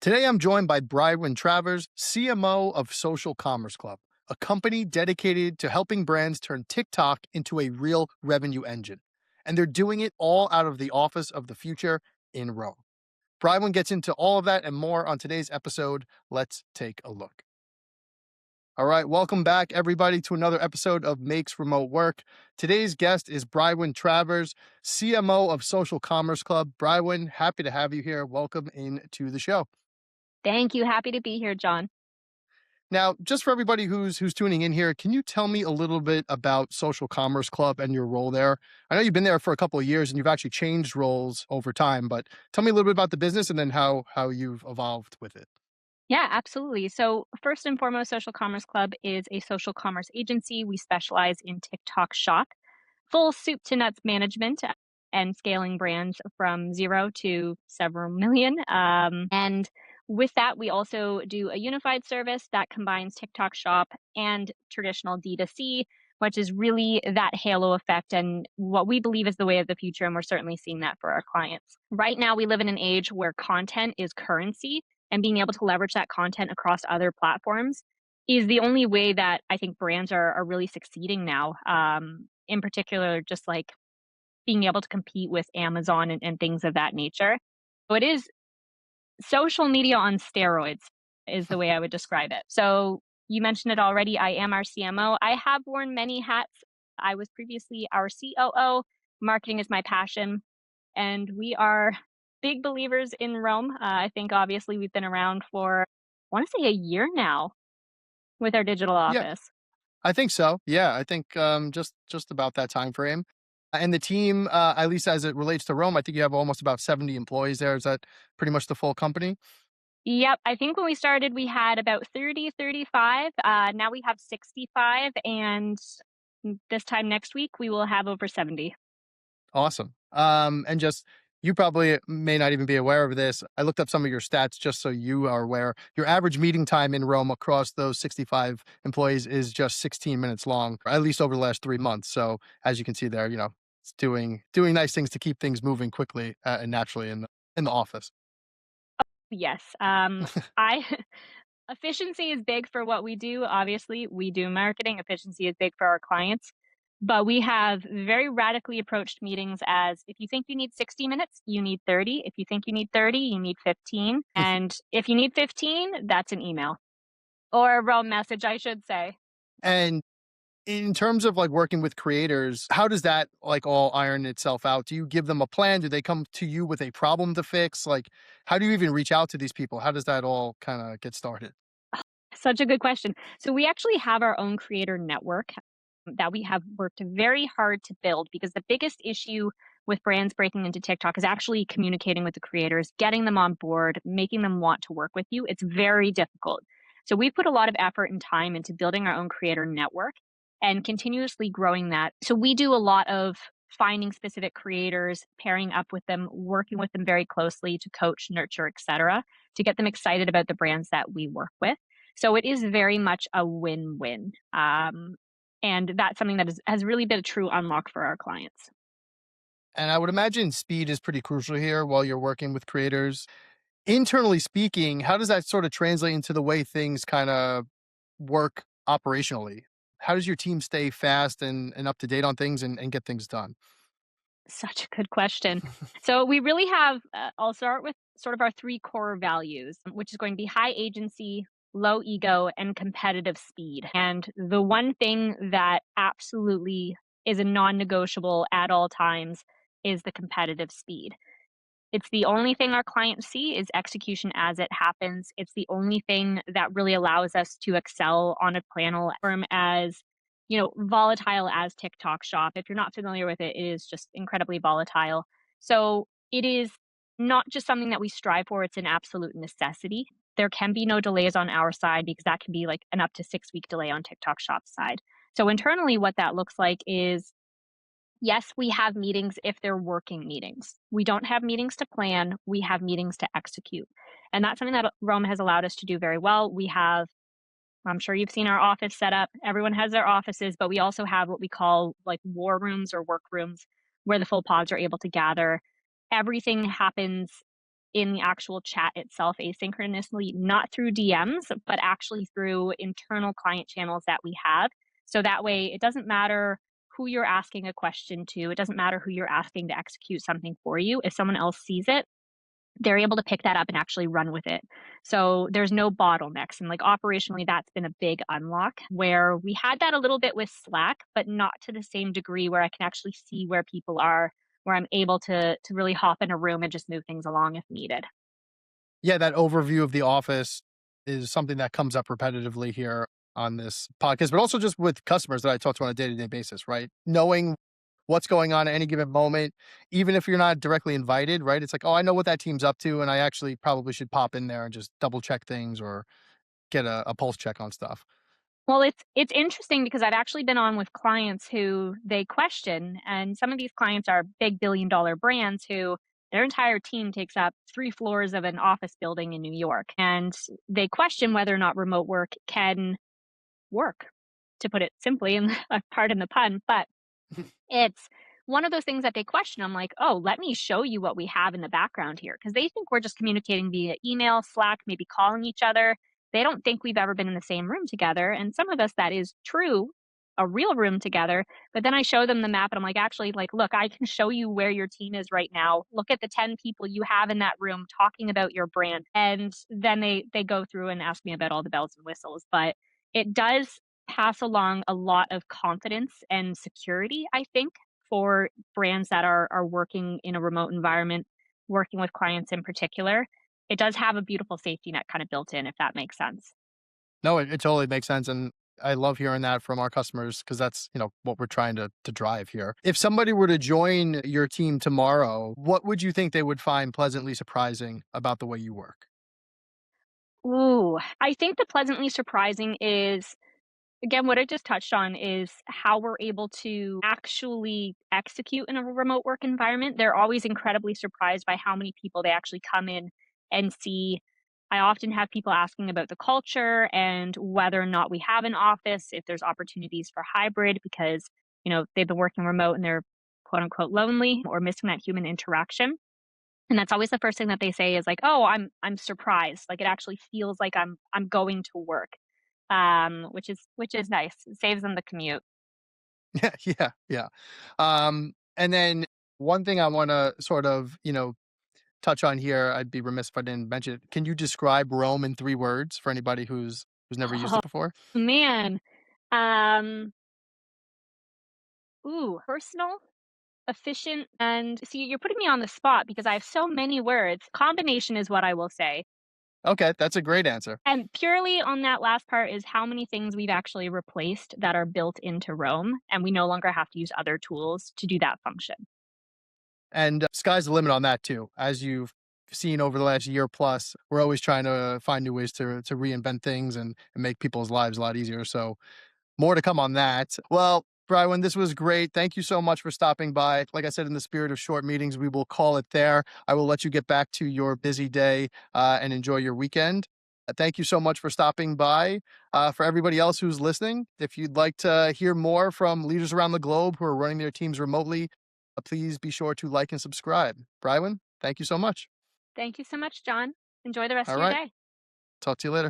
Today, I'm joined by Brywinn Travers, CMO of Social Commerce Club, a company dedicated to helping brands turn TikTok into a real revenue engine. And they're doing it all out of the office of the future in Rome. Brywinn gets into all of that and more on today's episode. Let's take a look. All right, welcome back, everybody, to another episode of Makes Remote Work. Today's guest is Brywinn Travers, CMO of Social Commerce Club. Brywinn, happy to have you here. Welcome into the show. Thank you. Happy to be here, John. Now, just for everybody who's tuning in here, can you tell me a little bit about Social Commerce Club and your role there? I know you've been there for a couple of years and you've actually changed roles over time, but tell me a little bit about the business and then how you've evolved with it. Yeah, absolutely. So, first and foremost, Social Commerce Club is a social commerce agency. We specialize in TikTok Shop, full soup to nuts management and scaling brands from zero to several million. And with that, we also do a unified service that combines TikTok Shop and traditional D2C, which is really that halo effect and what we believe is the way of the future. And we're certainly seeing that for our clients. Right now, we live in an age where content is currency, and being able to leverage that content across other platforms is the only way that I think brands are really succeeding now. In particular, just like being able to compete with Amazon and things of that nature. So it is social media on steroids is the way I would describe it. So you mentioned it already. I am our CMO. I have worn many hats. I was previously our COO. Marketing is my passion. And we are big believers in Rome. I think obviously we've been around for, I want to say a year now with our digital Yeah, office. I think so. Yeah, I think just about that time frame. And the team, at least as it relates to Rome, I think you have almost about 70 employees there. Is that pretty much the full company? Yep. I think when we started, we had about 30, 35. Now we have 65. And this time next week, we will have over 70. Awesome. And just you probably may not even be aware of this. I looked up some of your stats just so you are aware. Your average meeting time in Rome across those 65 employees is just 16 minutes long, at least over the last 3 months. So as you can see there, it's doing nice things to keep things moving quickly and naturally in the office. Yes. I efficiency is big for what we do. Obviously, we do marketing. Efficiency is big for our clients. But we have very radically approached meetings as if you think you need 60 minutes, you need 30. If you think you need 30, you need 15. And if you need 15, that's an email or a Rome message, I should say. And in terms of like working with creators, how does that like all iron itself out? Do you give them a plan? Do they come to you with a problem to fix? Like, how do you even reach out to these people? How does that all kind of get started? Such a good question. So we actually have our own creator network that we have worked very hard to build because the biggest issue with brands breaking into TikTok is actually communicating with the creators, getting them on board, making them want to work with you. It's very difficult. So we put a lot of effort and time into building our own creator network and continuously growing that. So we do a lot of finding specific creators, pairing up with them, working with them very closely to coach, nurture, etc., to get them excited about the brands that we work with. So it is very much a win-win. And that's something that has really been a true unlock for our clients. And I would imagine speed is pretty crucial here while you're working with creators. Internally speaking, how does that sort of translate into the way things kind of work operationally? How does your team stay fast and up to date on things and get things done? Such a good question. So we really have, I'll start with sort of our three core values, which is going to be high agency, low ego, and competitive speed. And the one thing that absolutely is a non negotiable at all times is the competitive speed. It's the only thing our clients see is execution as it happens. It's the only thing that really allows us to excel on a platform as, volatile as TikTok Shop. If you're not familiar with it, it is just incredibly volatile. So it is not just something that we strive for, it's an absolute necessity. There can be no delays on our side because that can be like an up to 6 week delay on TikTok Shop side. So internally, what that looks like is yes, we have meetings if they're working meetings. We don't have meetings to plan, we have meetings to execute. And that's something that Rome has allowed us to do very well. We have, I'm sure you've seen our office set up. Everyone has their offices, but we also have what we call like war rooms or work rooms where the full pods are able to gather. Everything happens in the actual chat itself asynchronously, not through DMs, but actually through internal client channels that we have. So that way, it doesn't matter who you're asking a question to, it doesn't matter who you're asking to execute something for you. If someone else sees it, they're able to pick that up and actually run with it. So there's no bottlenecks. And like operationally, that's been a big unlock where we had that a little bit with Slack, but not to the same degree where I can actually see where people are, where I'm able to really hop in a room and just move things along if needed. Yeah, that overview of the office is something that comes up repetitively here on this podcast, but also just with customers that I talk to on a day-to-day basis, right? Knowing what's going on at any given moment, even if you're not directly invited, right? It's like, oh, I know what that team's up to, and I actually probably should pop in there and just double check things or get a pulse check on stuff. Well, it's interesting because I've actually been on with clients who they question, and some of these clients are big billion-dollar brands who their entire team takes up 3 floors of an office building in New York, and they question whether or not remote work can work, to put it simply, and pardon the pun, but it's one of those things that they question. I'm like, "Oh, let me show you what we have in the background here," because they think we're just communicating via email, Slack, maybe calling each other. They don't think we've ever been in the same room together, and some of us, that is true, a real room together, but then I show them the map, and I'm like, "Actually, like, look, I can show you where your team is right now. Look at the 10 people you have in that room talking about your brand," and then they go through and ask me about all the bells and whistles, but it does pass along a lot of confidence and security, I think, for brands that are working in a remote environment, working with clients in particular. It does have a beautiful safety net kind of built in, if that makes sense. No, it totally makes sense, and I love hearing that from our customers because that's, what we're trying to drive here. If somebody were to join your team tomorrow, what would you think they would find pleasantly surprising about the way you work? Ooh, I think the pleasantly surprising is, again, what I just touched on is how we're able to actually execute in a remote work environment. They're always incredibly surprised by how many people they actually come in and see. I often have people asking about the culture and whether or not we have an office, if there's opportunities for hybrid because, they've been working remote and they're quote unquote lonely or missing that human interaction. And that's always the first thing that they say is like, "Oh, I'm surprised. Like it actually feels like I'm going to work." Which is nice. It saves them the commute. Yeah, yeah, yeah. And then one thing I wanna sort of, touch on here, I'd be remiss if I didn't mention it. Can you describe Rome in 3 words for anybody who's never used Oh, it before? man. Um, Personal, efficient, and see, you're putting me on the spot because I have so many words. Combination is what I will say. Okay, that's a great answer. And purely on that last part is how many things we've actually replaced that are built into Rome, and we no longer have to use other tools to do that function. And sky's the limit on that too. As you've seen over the last year plus, we're always trying to find new ways to reinvent things and make people's lives a lot easier. So more to come on that. Well, Brywinn, this was great. Thank you so much for stopping by. Like I said, in the spirit of short meetings, we will call it there. I will let you get back to your busy day and enjoy your weekend. Thank you so much for stopping by. For everybody else who's listening, if you'd like to hear more from leaders around the globe who are running their teams remotely, please be sure to like and subscribe. Brywinn, thank you so much. Thank you so much, John. Enjoy the rest All of your right. day. Talk to you later.